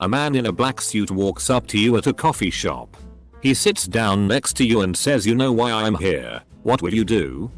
A man in a black suit walks up to you at a coffee shop. He sits down next to you and says, "You know why I'm here. What will you do?"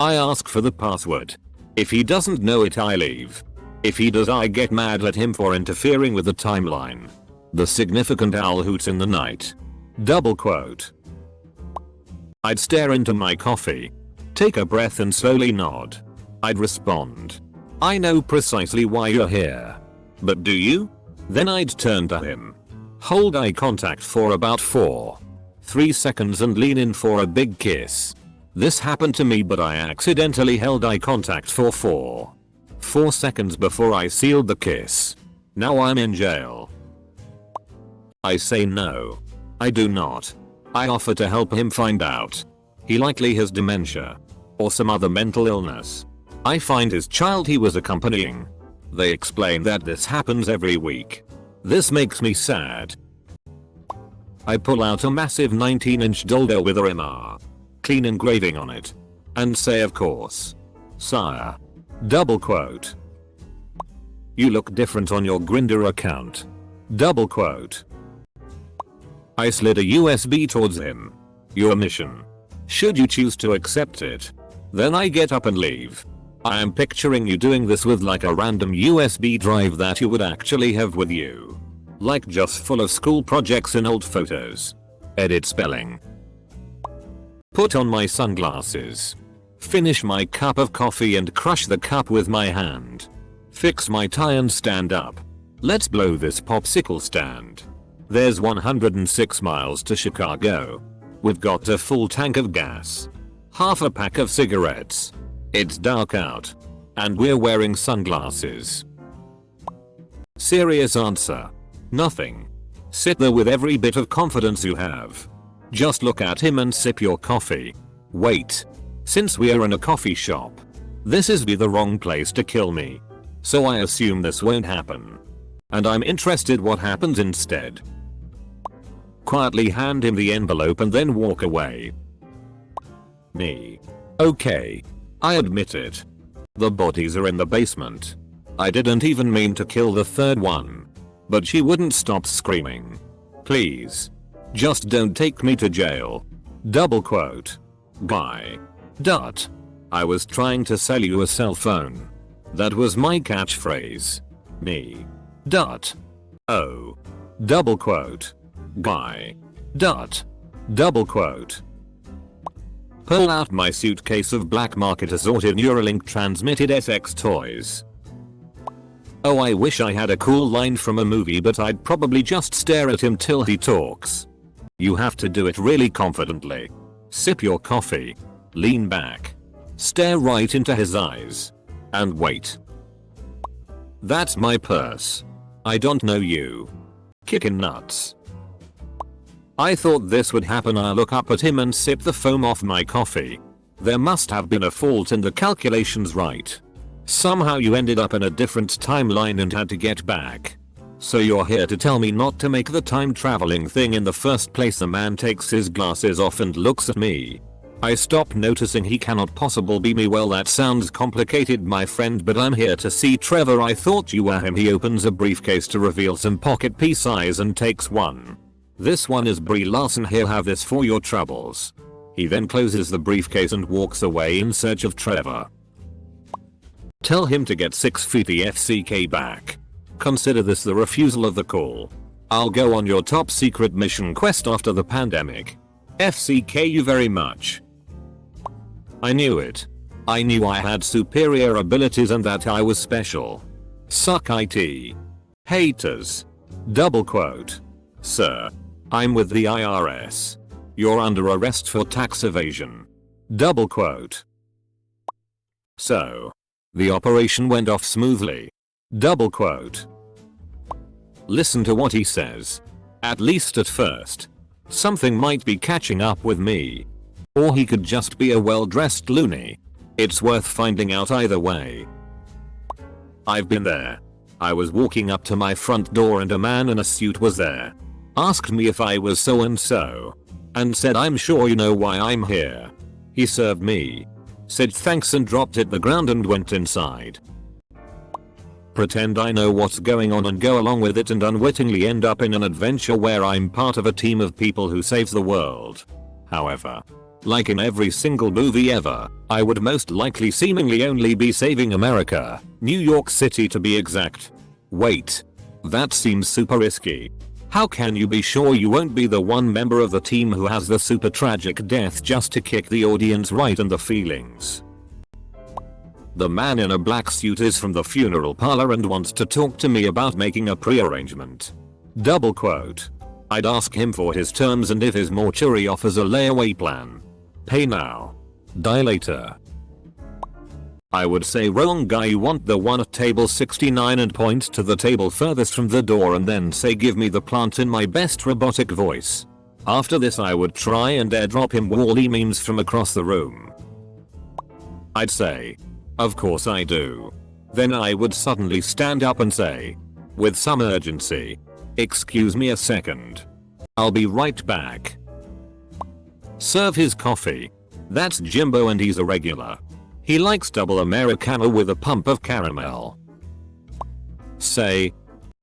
I ask for the password. If he doesn't know it, I leave. If he does, I get mad at him for interfering with the timeline. The significant owl hoots in the night. Double quote. I'd stare into my coffee, take a breath and slowly nod. I'd respond, "I know precisely why you're here. But do you?" Then I'd turn to him, hold eye contact for about 3 seconds and lean in for a big kiss. This happened to me, but I accidentally held eye contact for 4 seconds before I sealed the kiss. Now I'm in jail. I say no. I do not. I offer to help him find out. He likely has dementia or some other mental illness. I find his child he was accompanying. They explain that this happens every week. This makes me sad. I pull out a massive 19-inch dildo with a MR clean engraving on it and say, "Of course, sire." Double quote. "You look different on your Grindr account." Double quote. I slid a USB towards him. "Your mission. Should you choose to accept it." Then I get up and leave. I am picturing you doing this with like a random USB drive that you would actually have with you. Like just full of school projects and old photos. Edit spelling. Put on my sunglasses. Finish my cup of coffee and crush the cup with my hand. Fix my tie and stand up. Let's blow this popsicle stand. There's 106 miles to Chicago. We've got a full tank of gas. Half a pack of cigarettes. It's dark out. And we're wearing sunglasses. Serious answer. Nothing. Sit there with every bit of confidence you have. Just look at him and sip your coffee. Wait. Since we are in a coffee shop, this is the wrong place to kill me. So I assume this won't happen. And I'm interested what happens instead. Quietly hand him the envelope and then walk away. Me. Okay. I admit it. The bodies are in the basement. I didn't even mean to kill the third one. But she wouldn't stop screaming. Please. Just don't take me to jail. Double quote. Guy. Dot. I was trying to sell you a cell phone. That was my catchphrase. Me. Dot. Oh. Double quote. Guy. Dot. Double quote. Pull out my suitcase of black market assorted Neuralink transmitted FX toys. Oh, I wish I had a cool line from a movie, but I'd probably just stare at him till he talks. You have to do it really confidently. Sip your coffee. Lean back. Stare right into his eyes. And wait. That's my purse. I don't know you. Kickin' nuts. I thought this would happen. I look up at him and sip the foam off my coffee. There must have been a fault in the calculations, right? Somehow you ended up in a different timeline and had to get back. So you're here to tell me not to make the time traveling thing in the first place. The man takes his glasses off and looks at me. I stop, noticing he cannot possibly be me. Well, that sounds complicated, my friend, but I'm here to see Trevor. I thought you were him. He opens a briefcase to reveal some pocket pea size and takes one. This one is Brie Larson. Here, have this for your troubles. He then closes the briefcase and walks away in search of Trevor. Tell him to get 6 feet the FCK back. Consider this the refusal of the call. I'll go on your top secret mission quest after the pandemic. FCK you very much. I knew it. I knew I had superior abilities and that I was special. Suck IT. Haters. Double quote. Sir. I'm with the IRS. You're under arrest for tax evasion. Double quote. So. The operation went off smoothly. Double quote. Listen to what he says. At least at first. Something might be catching up with me. Or he could just be a well-dressed loony. It's worth finding out either way. I've been there. I was walking up to my front door and a man in a suit was there. Asked me if I was so and so. And said, I'm sure you know why I'm here. He served me. Said thanks and dropped it the ground and went inside. pretend I know what's going on and go along with it and unwittingly end up in an adventure where I'm part of a team of people who saves the world. However, like in every single movie ever, I would most likely seemingly only be saving America, New York City to be exact. Wait. That seems super risky. How can you be sure you won't be the one member of the team who has the super tragic death just to kick the audience right in the feelings? The man in a black suit is from the funeral parlor and wants to talk to me about making a pre-arrangement. Double quote. I'd ask him for his terms and if his mortuary offers a layaway plan. Pay now. Die later. I would say wrong guy, you want the one at table 69 and point to the table furthest from the door and then say give me the plant in my best robotic voice. After this I would try and airdrop him Wall-E memes from across the room. I'd say, of course I do. Then I would suddenly stand up and say, with some urgency, excuse me a second. I'll be right back. Serve his coffee. That's Jimbo and he's a regular. He likes double Americano with a pump of caramel. Say,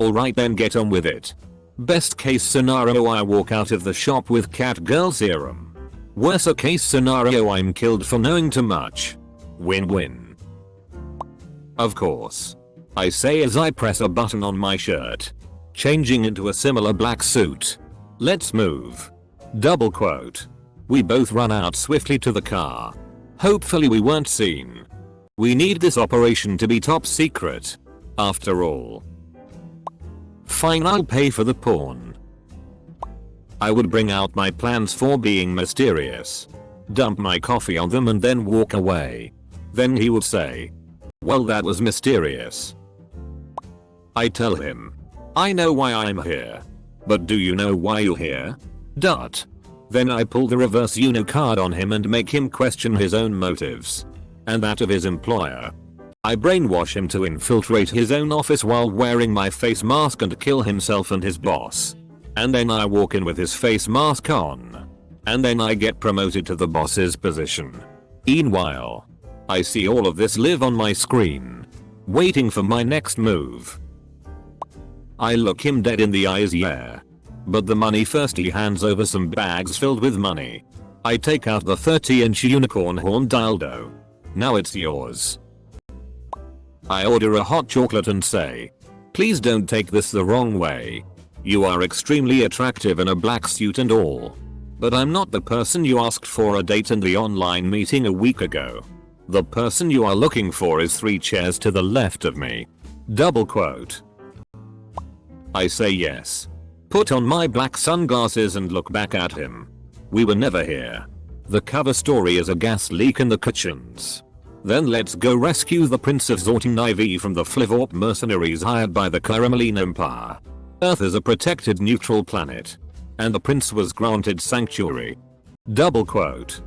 alright then get on with it. Best case scenario I walk out of the shop with cat girl serum. Worst case scenario I'm killed for knowing too much. Win-win. Of course. I say as I press a button on my shirt. Changing into a similar black suit. Let's move. Double quote. We both run out swiftly to the car. Hopefully we weren't seen. We need this operation to be top secret. After all. Fine, I'll pay for the porn. I would bring out my plans for being mysterious. Dump my coffee on them and then walk away. Then he would say, well, that was mysterious. I tell him, I know why I'm here. But do you know why you're here? Dot. Then I pull the reverse Uno card on him and make him question his own motives. And that of his employer. I brainwash him to infiltrate his own office while wearing my face mask and kill himself and his boss. And then I walk in with his face mask on. And then I get promoted to the boss's position. Meanwhile, I see all of this live on my screen. Waiting for my next move. I look him dead in the eyes, yeah. But the money first. He hands over some bags filled with money. I take out the 30-inch unicorn horn dildo. Now it's yours. I order a hot chocolate and say, please don't take this the wrong way. You are extremely attractive in a black suit and all. But I'm not the person you asked for a date in the online meeting a week ago. The person you are looking for is 3 chairs to the left of me. Double quote. I say yes. Put on my black sunglasses and look back at him. We were never here. The cover story is a gas leak in the kitchens. Then let's go rescue the Prince of Zorting IV from the Flivorp mercenaries hired by the Carameline Empire. Earth is a protected neutral planet. And the prince was granted sanctuary. Double quote.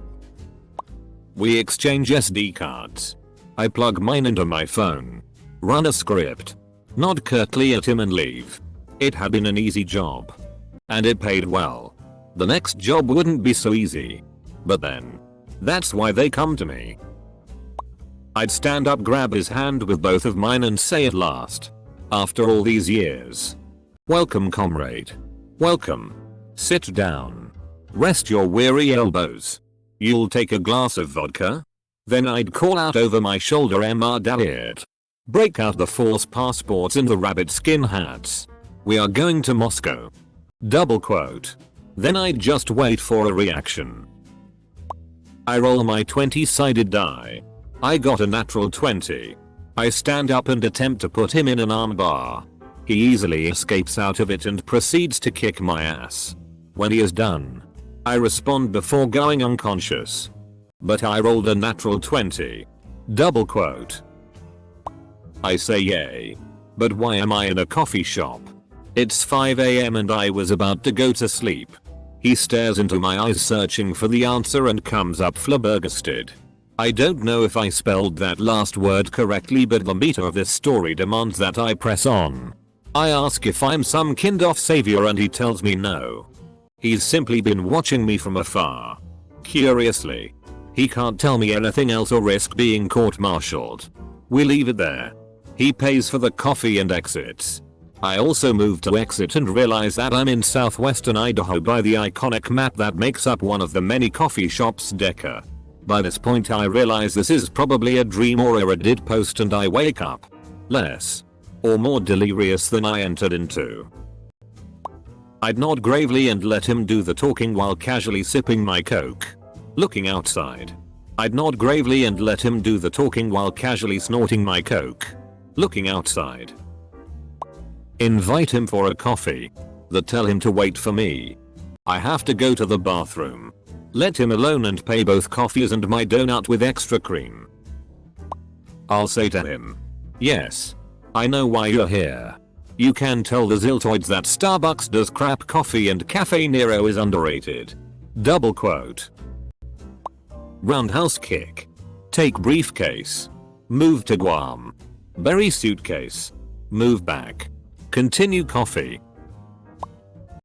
We exchange SD cards. I plug mine into my phone. Run a script. Nod curtly at him and leave. It had been an easy job. And it paid well. The next job wouldn't be so easy. But then. That's why they come to me. I'd stand up, grab his hand with both of mine and say at last. After all these years. Welcome, comrade. Welcome. Sit down. Rest your weary elbows. You'll take a glass of vodka? Then I'd call out over my shoulder, Emma Dalit. Break out the false passports and the rabbit skin hats. We are going to Moscow. Double quote. Then I'd just wait for a reaction. I roll my 20-sided die. I got a natural 20. I stand up and attempt to put him in an armbar. He easily escapes out of it and proceeds to kick my ass. When he is done, I respond before going unconscious. But I rolled a natural 20. Double quote. I say yay. But why am I in a coffee shop? It's 5 AM and I was about to go to sleep. He stares into my eyes searching for the answer and comes up flabbergasted. I don't know if I spelled that last word correctly, but the meter of this story demands that I press on. I ask if I'm some kind of savior and he tells me no. He's simply been watching me from afar. Curiously. He can't tell me anything else or risk being court-martialed. We leave it there. He pays for the coffee and exits. I also move to exit and realize that I'm in southwestern Idaho by the iconic map that makes up one of the many coffee shops Decker. By this point I realize this is probably a dream or a Reddit post and I wake up less or more delirious than I entered into. I'd nod gravely and let him do the talking while casually sipping my Coke. Looking outside. I'd nod gravely and let him do the talking while casually snorting my Coke. Looking outside. Invite him for a coffee. Tell him to wait for me. I have to go to the bathroom. Let him alone and pay both coffees and my donut with extra cream. I'll say to him, yes, I know why you're here. You can tell the Ziltoids that Starbucks does crap coffee and Cafe Nero is underrated. Double quote. Roundhouse kick. Take briefcase. Move to Guam. Bury suitcase. Move back. Continue coffee.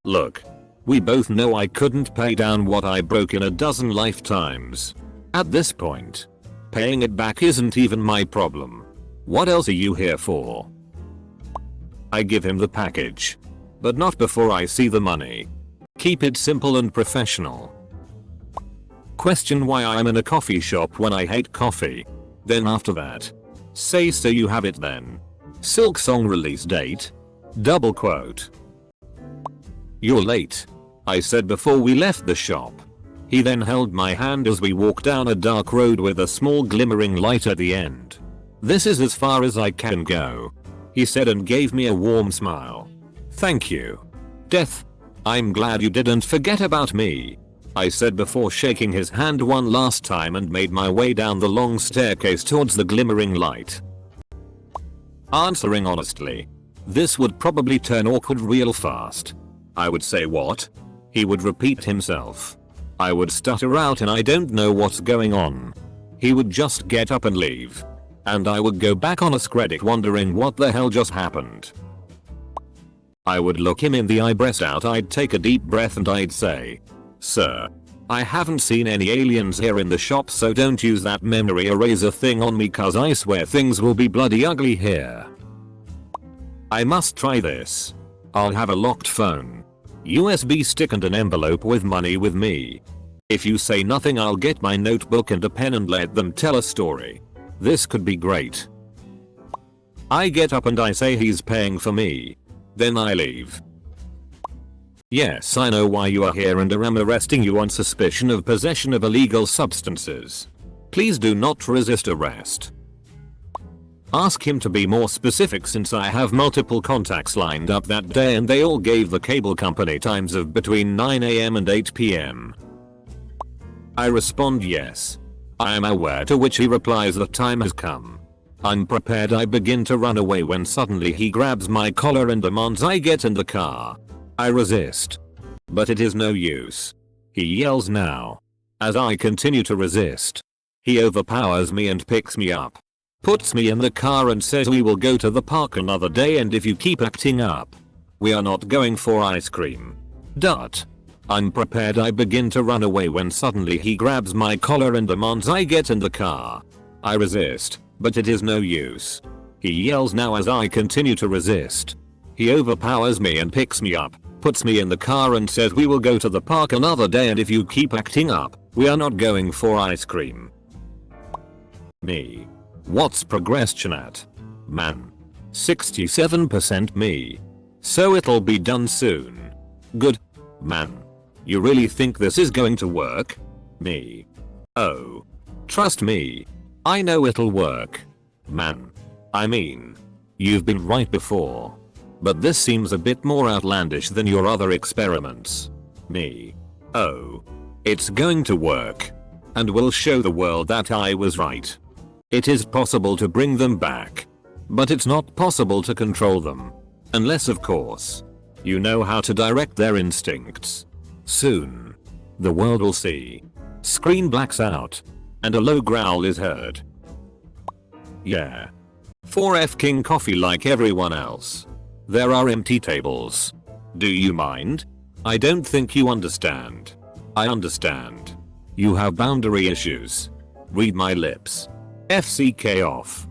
Look. We both know I couldn't pay down what I broke in a dozen lifetimes. At this point. Paying it back isn't even my problem. What else are you here for? I give him the package. But not before I see the money. Keep it simple and professional. Question why I'm in a coffee shop when I hate coffee. Then after that. Say so you have it then. Silk song release date. Double quote. You're late. I said before we left the shop. He then held my hand as we walked down a dark road with a small glimmering light at the end. This is as far as I can go. He said and gave me a warm smile. Thank you. Death. I'm glad you didn't forget about me. I said before shaking his hand one last time and made my way down the long staircase towards the glimmering light. Answering honestly. This would probably turn awkward real fast. I would say what? He would repeat himself. I would stutter out and I don't know what's going on. He would just get up and leave. And I would go back on AskReddit wondering what the hell just happened. I would look him in the eye, breast out, I'd take a deep breath and I'd say, sir, I haven't seen any aliens here in the shop, so don't use that memory eraser thing on me cause I swear things will be bloody ugly here. I must try this. I'll have a locked phone, USB stick and an envelope with money with me. If you say nothing I'll get my notebook and a pen and let them tell a story. This could be great. I get up and I say he's paying for me. Then I leave. Yes, I know why you are here and I am arresting you on suspicion of possession of illegal substances. Please do not resist arrest. Ask him to be more specific since I have multiple contacts lined up that day and they all gave the cable company times of between 9 AM and 8 PM. I respond yes. I am aware, to which he replies the time has come. I'm prepared. I begin to run away when suddenly he grabs my collar and demands I get in the car. I resist. But it is no use. He yells now. As I continue to resist. He overpowers me and picks me up. Puts me in the car and says we will go to the park another day and if you keep acting up, we are not going for ice cream. I'm prepared. I begin to run away when suddenly he grabs my collar and demands I get in the car. I resist, but it is no use. He yells now as I continue to resist. He overpowers me and picks me up, puts me in the car and says we will go to the park another day and if you keep acting up, we are not going for ice cream. Me. What's progression at? Man. 67% me. So it'll be done soon. Good. Man. You really think this is going to work? Me. Oh. Trust me. I know it'll work. Man. I mean. You've been right before. But this seems a bit more outlandish than your other experiments. Me. Oh. It's going to work. And will show the world that I was right. It is possible to bring them back. But it's not possible to control them. Unless of course. You know how to direct their instincts. Soon. The world will see. Screen blacks out. And a low growl is heard. Yeah. 4F King coffee like everyone else. There are empty tables. Do you mind? I don't think you understand. I understand. You have boundary issues. Read my lips. FCK off.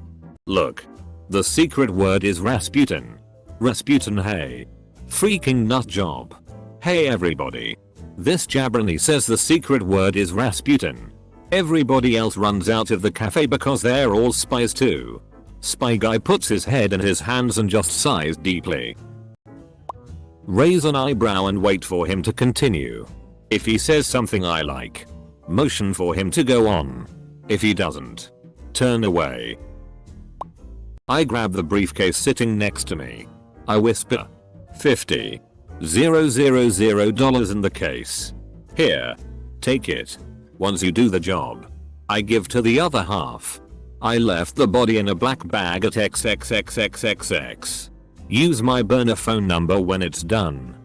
Look. The secret word is Rasputin. Rasputin, hey. Freaking nut job. Hey everybody. This jabroni says the secret word is Rasputin. Everybody else runs out of the cafe because they're all spies too. Spy guy puts his head in his hands and just sighs deeply. Raise an eyebrow and wait for him to continue. If he says something I like, motion for him to go on. If he doesn't, turn away. I grab the briefcase sitting next to me. I whisper, $50,000 in the case. Here, take it. Once you do the job, I give to the other half. I left the body in a black bag at XXXXXX. Use my burner phone number when it's done.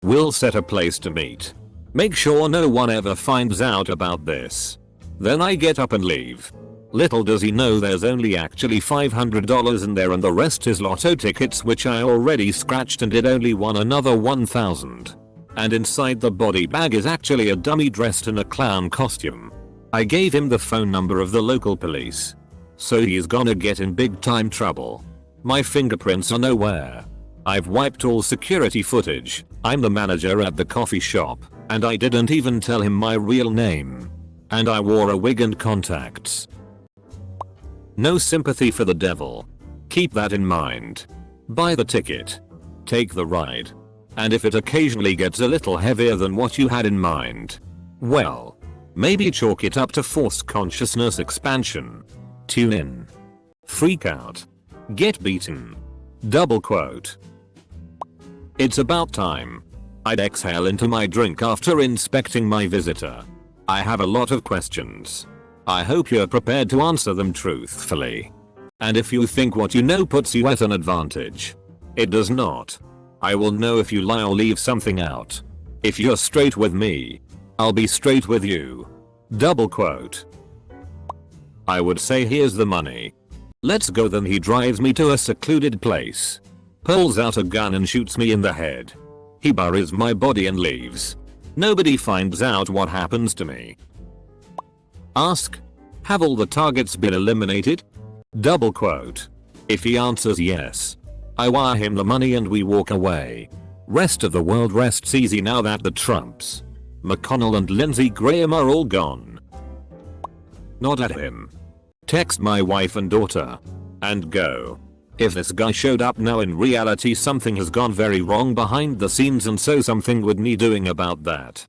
We'll set a place to meet. Make sure no one ever finds out about this. Then I get up and leave. Little does he know there's only actually $500 in there and the rest is lotto tickets which I already scratched and it only won another $1,000. And inside the body bag is actually a dummy dressed in a clown costume. I gave him the phone number of the local police. So he's gonna get in big time trouble. My fingerprints are nowhere. I've wiped all security footage. I'm the manager at the coffee shop, and I didn't even tell him my real name. And I wore a wig and contacts. No sympathy for the devil. Keep that in mind. Buy the ticket. Take the ride. And if it occasionally gets a little heavier than what you had in mind, well, maybe chalk it up to forced consciousness expansion. Tune in. Freak out. Get beaten. Double quote. It's about time. I'd exhale into my drink after inspecting my visitor. I have a lot of questions. I hope you're prepared to answer them truthfully. And if you think what you know puts you at an advantage, it does not. I will know if you lie or leave something out. If you're straight with me, I'll be straight with you. Double quote. I would say here's the money. Let's go. Then he drives me to a secluded place, pulls out a gun and shoots me in the head. He buries my body and leaves. Nobody finds out what happens to me. Ask, have all the targets been eliminated? Double quote. If he answers yes, I wire him the money and we walk away. Rest of the world rests easy now that the Trumps, McConnell and Lindsey Graham are all gone. Nod at him. Text my wife and daughter. And go. If this guy showed up now, in reality something has gone very wrong behind the scenes and so something would need doing about that.